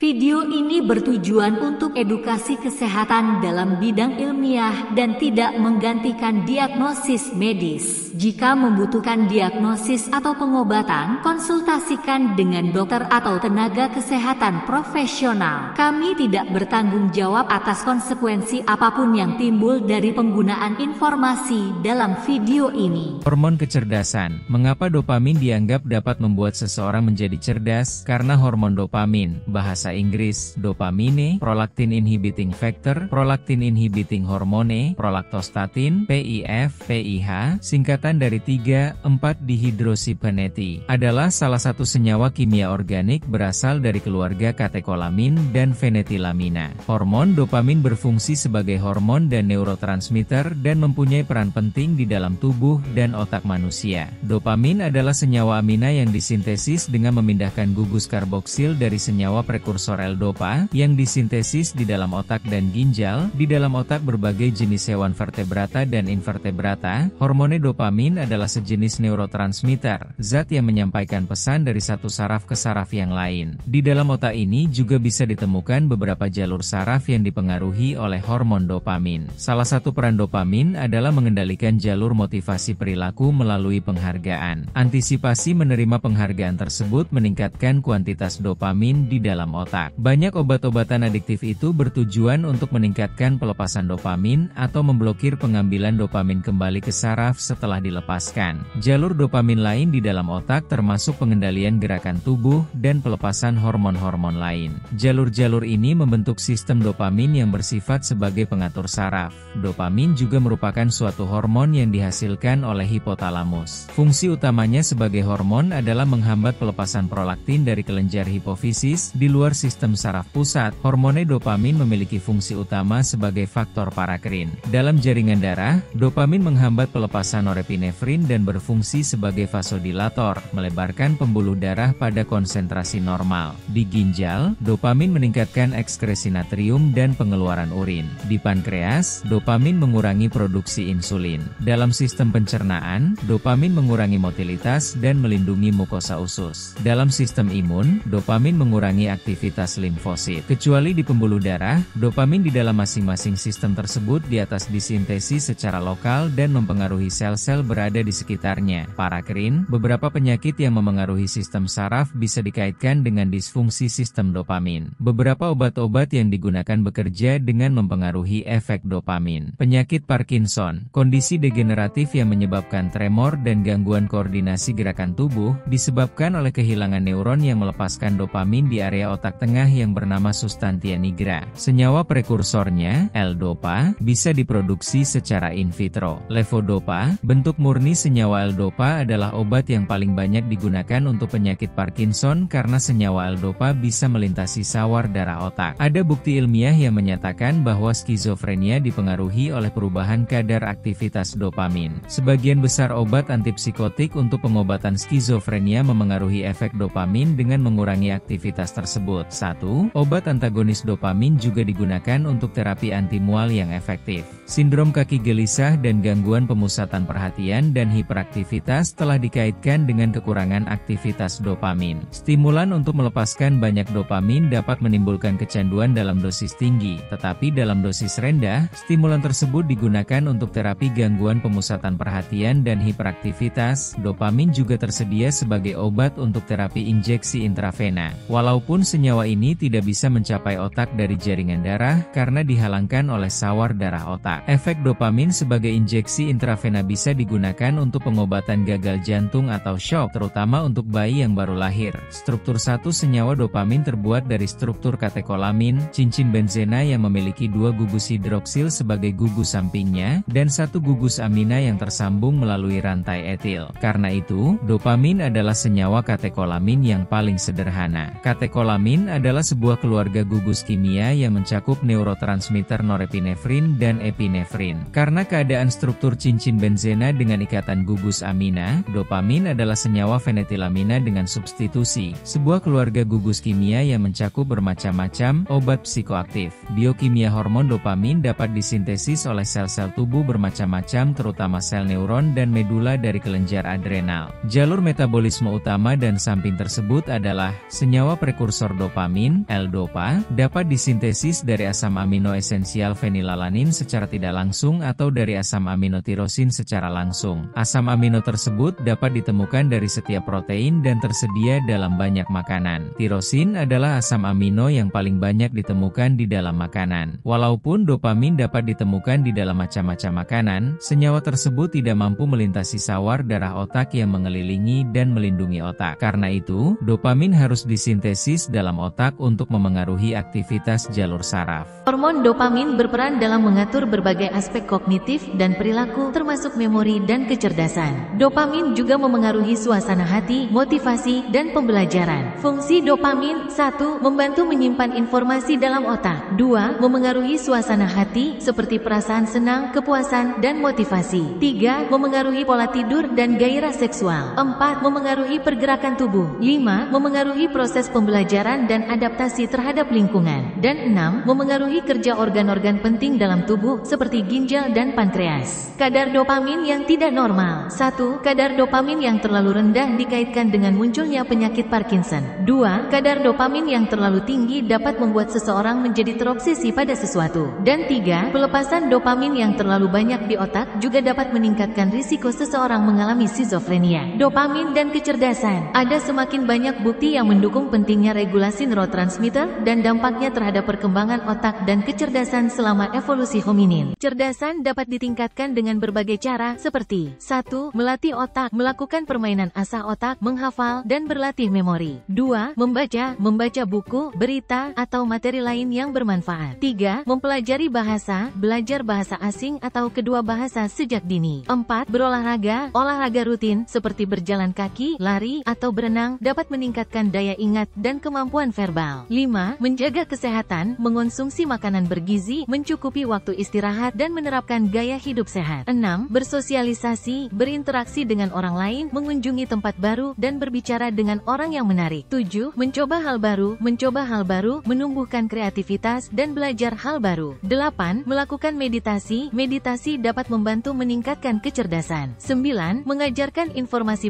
Video ini bertujuan untuk edukasi kesehatan dalam bidang ilmiah dan tidak menggantikan diagnosis medis. Jika membutuhkan diagnosis atau pengobatan, konsultasikan dengan dokter atau tenaga kesehatan profesional. Kami tidak bertanggung jawab atas konsekuensi apapun yang timbul dari penggunaan informasi dalam video ini. Hormon kecerdasan. Mengapa dopamin dianggap dapat membuat seseorang menjadi cerdas? Karena hormon dopamin, bahasa Inggris, dopamine, prolactin inhibiting factor, prolactin inhibiting hormone, prolaktostatin, PIF, PIH, singkatan dari 3,4-dihidroxiaphanate, adalah salah satu senyawa kimia organik berasal dari keluarga katekolamin dan fenetilamina. Hormon dopamin berfungsi sebagai hormon dan neurotransmitter dan mempunyai peran penting di dalam tubuh dan otak manusia. Dopamin adalah senyawa amina yang disintesis dengan memindahkan gugus karboksil dari senyawa prekursor L-dopa yang disintesis di dalam otak dan ginjal. Di dalam otak berbagai jenis hewan vertebrata dan invertebrata, hormone dopamin adalah sejenis neurotransmitter, zat yang menyampaikan pesan dari satu saraf ke saraf yang lain. Di dalam otak ini juga bisa ditemukan beberapa jalur saraf yang dipengaruhi oleh hormon dopamin. Salah satu peran dopamin adalah mengendalikan jalur motivasi perilaku melalui penghargaan. Antisipasi menerima penghargaan tersebut meningkatkan kuantitas dopamin di dalam otak. Banyak obat-obatan adiktif itu bertujuan untuk meningkatkan pelepasan dopamin atau memblokir pengambilan dopamin kembali ke saraf setelah dilepaskan. Jalur dopamin lain di dalam otak termasuk pengendalian gerakan tubuh dan pelepasan hormon-hormon lain. Jalur-jalur ini membentuk sistem dopamin yang bersifat sebagai pengatur saraf. Dopamin juga merupakan suatu hormon yang dihasilkan oleh hipotalamus. Fungsi utamanya sebagai hormon adalah menghambat pelepasan prolaktin dari kelenjar hipofisis di luar sistem saraf pusat. Hormone dopamin memiliki fungsi utama sebagai faktor parakrin. Dalam jaringan darah, dopamin menghambat pelepasan norepinefrin dan berfungsi sebagai vasodilator, melebarkan pembuluh darah pada konsentrasi normal. Di ginjal, dopamin meningkatkan ekskresi natrium dan pengeluaran urin. Di pankreas, dopamin mengurangi produksi insulin. Dalam sistem pencernaan, dopamin mengurangi motilitas dan melindungi mukosa usus. Dalam sistem imun, dopamin mengurangi aktivitas limfosit. Kecuali di pembuluh darah, dopamin di dalam masing-masing sistem tersebut di atas disintesis secara lokal dan mempengaruhi sel-sel berada di sekitarnya. Parakrin, beberapa penyakit yang memengaruhi sistem saraf bisa dikaitkan dengan disfungsi sistem dopamin. Beberapa obat-obat yang digunakan bekerja dengan mempengaruhi efek dopamin. Penyakit Parkinson, kondisi degeneratif yang menyebabkan tremor dan gangguan koordinasi gerakan tubuh, disebabkan oleh kehilangan neuron yang melepaskan dopamin di area otak tengah yang bernama substantia nigra. Senyawa prekursornya, L-dopa, bisa diproduksi secara in vitro. Levodopa, bentuk murni senyawa L-dopa adalah obat yang paling banyak digunakan untuk penyakit Parkinson karena senyawa L-dopa bisa melintasi sawar darah otak. Ada bukti ilmiah yang menyatakan bahwa skizofrenia dipengaruhi oleh perubahan kadar aktivitas dopamin. Sebagian besar obat antipsikotik untuk pengobatan skizofrenia memengaruhi efek dopamin dengan mengurangi aktivitas tersebut. 1. Obat antagonis dopamin juga digunakan untuk terapi antimual yang efektif. Sindrom kaki gelisah dan gangguan pemusatan perhatian dan hiperaktivitas telah dikaitkan dengan kekurangan aktivitas dopamin. Stimulan untuk melepaskan banyak dopamin dapat menimbulkan kecanduan dalam dosis tinggi, tetapi dalam dosis rendah, stimulan tersebut digunakan untuk terapi gangguan pemusatan perhatian dan hiperaktivitas. Dopamin juga tersedia sebagai obat untuk terapi injeksi intravena. Walaupun senyawa ini tidak bisa mencapai otak dari jaringan darah karena dihalangkan oleh sawar darah otak. Efek dopamin sebagai injeksi intravena bisa digunakan untuk pengobatan gagal jantung atau shock, terutama untuk bayi yang baru lahir. Struktur satu senyawa dopamin terbuat dari struktur katekolamin, cincin benzena yang memiliki dua gugus hidroksil sebagai gugus sampingnya, dan satu gugus amina yang tersambung melalui rantai etil. Karena itu, dopamin adalah senyawa katekolamin yang paling sederhana. Katekolamin adalah sebuah keluarga gugus kimia yang mencakup neurotransmitter norepinefrin dan epinefrin. Karena keadaan struktur cincin benzena dengan ikatan gugus amina, dopamin adalah senyawa fenetilamina dengan substitusi, sebuah keluarga gugus kimia yang mencakup bermacam-macam obat psikoaktif. Biokimia hormon dopamin dapat disintesis oleh sel-sel tubuh bermacam-macam, terutama sel neuron dan medula dari kelenjar adrenal. Jalur metabolisme utama dan samping tersebut adalah senyawa prekursor dopamin dopamin, L-dopa, dapat disintesis dari asam amino esensial fenilalanin secara tidak langsung atau dari asam amino tirosin secara langsung. Asam amino tersebut dapat ditemukan dari setiap protein dan tersedia dalam banyak makanan. Tirosin adalah asam amino yang paling banyak ditemukan di dalam makanan. Walaupun dopamin dapat ditemukan di dalam macam-macam makanan, senyawa tersebut tidak mampu melintasi sawar darah otak yang mengelilingi dan melindungi otak. Karena itu, dopamin harus disintesis dalam otak untuk memengaruhi aktivitas jalur saraf. Hormon dopamin berperan dalam mengatur berbagai aspek kognitif dan perilaku, termasuk memori dan kecerdasan. Dopamin juga memengaruhi suasana hati, motivasi, dan pembelajaran. Fungsi dopamin: 1. Membantu menyimpan informasi dalam otak. 2. Memengaruhi suasana hati, seperti perasaan senang, kepuasan, dan motivasi. 3. Memengaruhi pola tidur dan gairah seksual. 4. Memengaruhi pergerakan tubuh. 5. Memengaruhi proses pembelajaran dan adaptasi terhadap lingkungan. Dan 6. Memengaruhi kerja organ-organ penting dalam tubuh, seperti ginjal dan pankreas. Kadar dopamin yang tidak normal. 1. Kadar dopamin yang terlalu rendah dikaitkan dengan munculnya penyakit Parkinson. 2. Kadar dopamin yang terlalu tinggi dapat membuat seseorang menjadi terobsesi pada sesuatu. Dan 3. Pelepasan dopamin yang terlalu banyak di otak juga dapat meningkatkan risiko seseorang mengalami skizofrenia. Dopamin dan kecerdasan. Ada semakin banyak bukti yang mendukung pentingnya regulasi neurotransmitter dan dampaknya terhadap perkembangan otak dan kecerdasan selama evolusi hominin. Kecerdasan dapat ditingkatkan dengan berbagai cara, seperti 1. Melatih otak, melakukan permainan asah otak, menghafal, dan berlatih memori. 2. Membaca buku, berita, atau materi lain yang bermanfaat. 3. Mempelajari bahasa, belajar bahasa asing atau kedua bahasa sejak dini. 4. Berolahraga, olahraga rutin, seperti berjalan kaki, lari, atau berenang, dapat meningkatkan daya ingat dan kemampuan verbal. 5. Menjaga kesehatan, mengonsumsi makanan bergizi, mencukupi waktu istirahat, dan menerapkan gaya hidup sehat. 6. Bersosialisasi, berinteraksi dengan orang lain, mengunjungi tempat baru, dan berbicara dengan orang yang menarik. 7. Mencoba hal baru, menumbuhkan kreativitas, dan belajar hal baru. 8. Melakukan meditasi, dapat membantu meningkatkan kecerdasan. 9. Mengajarkan informasi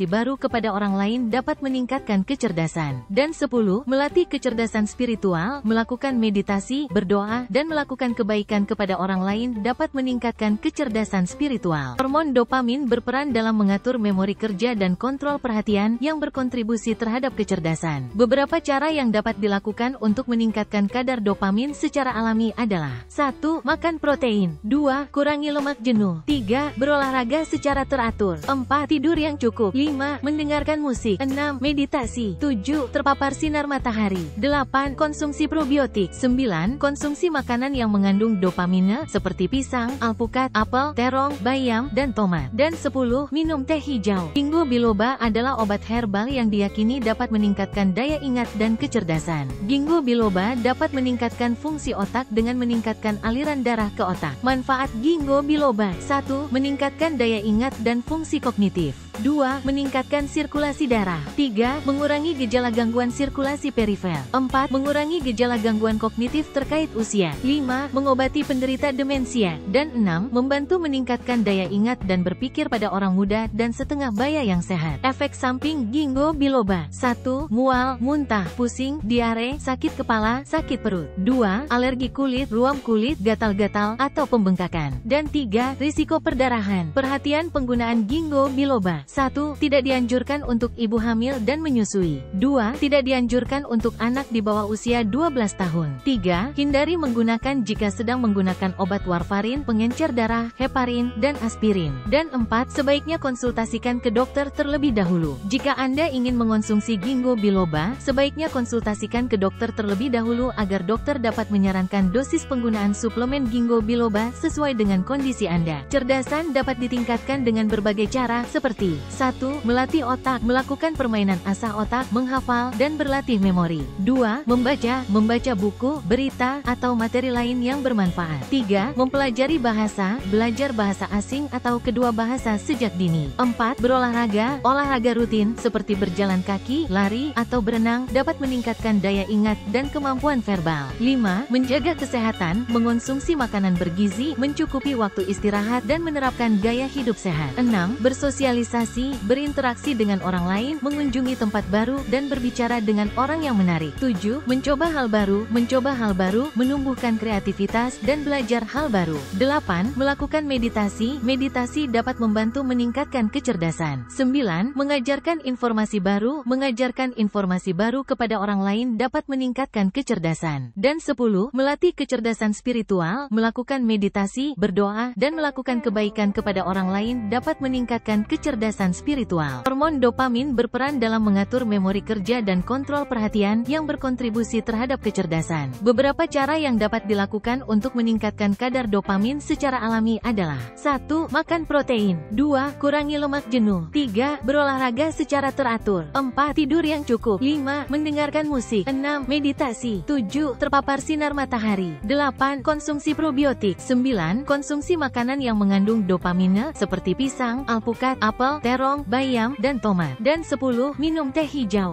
baru kepada orang lain dapat meningkatkan kecerdasan. Dan 10. Melatih kecerdasan spiritual, melakukan meditasi, berdoa, dan melakukan kebaikan kepada orang lain dapat meningkatkan kecerdasan spiritual. Hormon dopamin berperan dalam mengatur memori kerja dan kontrol perhatian yang berkontribusi terhadap kecerdasan. Beberapa cara yang dapat dilakukan untuk meningkatkan kadar dopamin secara alami adalah: 1. Makan protein. 2. Kurangi lemak jenuh. 3. Berolahraga secara teratur. 4. Tidur yang cukup. 5. Mendengarkan musik. 6. Meditasi. 7. Terpapar sinar matahari. 8. Konsumsi probiotik. 9. Konsumsi makanan yang mengandung dopamine seperti pisang, alpukat, apel, terong, bayam, dan tomat. Dan 10. Minum teh hijau. Ginkgo biloba adalah obat herbal yang diyakini dapat meningkatkan daya ingat dan kecerdasan. Ginkgo biloba dapat meningkatkan fungsi otak dengan meningkatkan aliran darah ke otak. Manfaat ginkgo biloba: 1. Meningkatkan daya ingat dan fungsi kognitif. 2. Meningkatkan sirkulasi darah. 3. Mengurangi gejala gangguan sirkulasi perifer. 4. Mengurangi gejala gangguan kognitif terkait usia. 5. Mengobati penderita demensia. Dan 6. Membantu meningkatkan daya ingat dan berpikir pada orang muda dan setengah baya yang sehat. Efek samping ginkgo biloba: 1. Mual, muntah, pusing, diare, sakit kepala, sakit perut. 2. Alergi kulit, ruam kulit, gatal-gatal, atau pembengkakan. Dan 3. Risiko perdarahan. Perhatian penggunaan ginkgo biloba: 1. Tidak dianjurkan untuk ibu hamil dan menyusui. 2. Tidak dianjurkan untuk anak di bawah usia 12 tahun. 3. Hindari menggunakan jika sedang menggunakan obat warfarin, pengencer darah, heparin, dan aspirin. Dan 4. Sebaiknya konsultasikan ke dokter terlebih dahulu. Jika Anda ingin mengonsumsi ginkgo biloba, sebaiknya konsultasikan ke dokter terlebih dahulu agar dokter dapat menyarankan dosis penggunaan suplemen ginkgo biloba sesuai dengan kondisi Anda. Cerdasan dapat ditingkatkan dengan berbagai cara, seperti 1. Melatih otak, melakukan permainan asah otak, menghafal, dan berlatih memori. 2. Membaca buku, berita, atau materi lain yang bermanfaat. 3. Mempelajari bahasa, belajar bahasa asing atau kedua bahasa sejak dini. 4. Berolahraga, olahraga rutin, seperti berjalan kaki, lari, atau berenang, dapat meningkatkan daya ingat dan kemampuan verbal. 5. Menjaga kesehatan, mengonsumsi makanan bergizi, mencukupi waktu istirahat, dan menerapkan gaya hidup sehat. 6. Bersosialisasi, motivasi, berinteraksi dengan orang lain, mengunjungi tempat baru, dan berbicara dengan orang yang menarik. 7. Mencoba hal baru, menumbuhkan kreativitas, dan belajar hal baru. 8. Melakukan meditasi, meditasi dapat membantu meningkatkan kecerdasan. 9. Mengajarkan informasi baru kepada orang lain dapat meningkatkan kecerdasan. Dan 10. Melatih kecerdasan spiritual, melakukan meditasi, berdoa, dan melakukan kebaikan kepada orang lain dapat meningkatkan kecerdasan spiritual. Hormon dopamin berperan dalam mengatur memori kerja dan kontrol perhatian yang berkontribusi terhadap kecerdasan. Beberapa cara yang dapat dilakukan untuk meningkatkan kadar dopamin secara alami adalah: 1. Makan protein. 2. Kurangi lemak jenuh. 3. Berolahraga secara teratur. 4. Tidur yang cukup. 5. Mendengarkan musik. 6. Meditasi. 7. Terpapar sinar matahari. 8. Konsumsi probiotik. 9. Konsumsi makanan yang mengandung dopamine seperti pisang, alpukat, apel, terong, bayam, dan tomat. Dan 10. Minum teh hijau.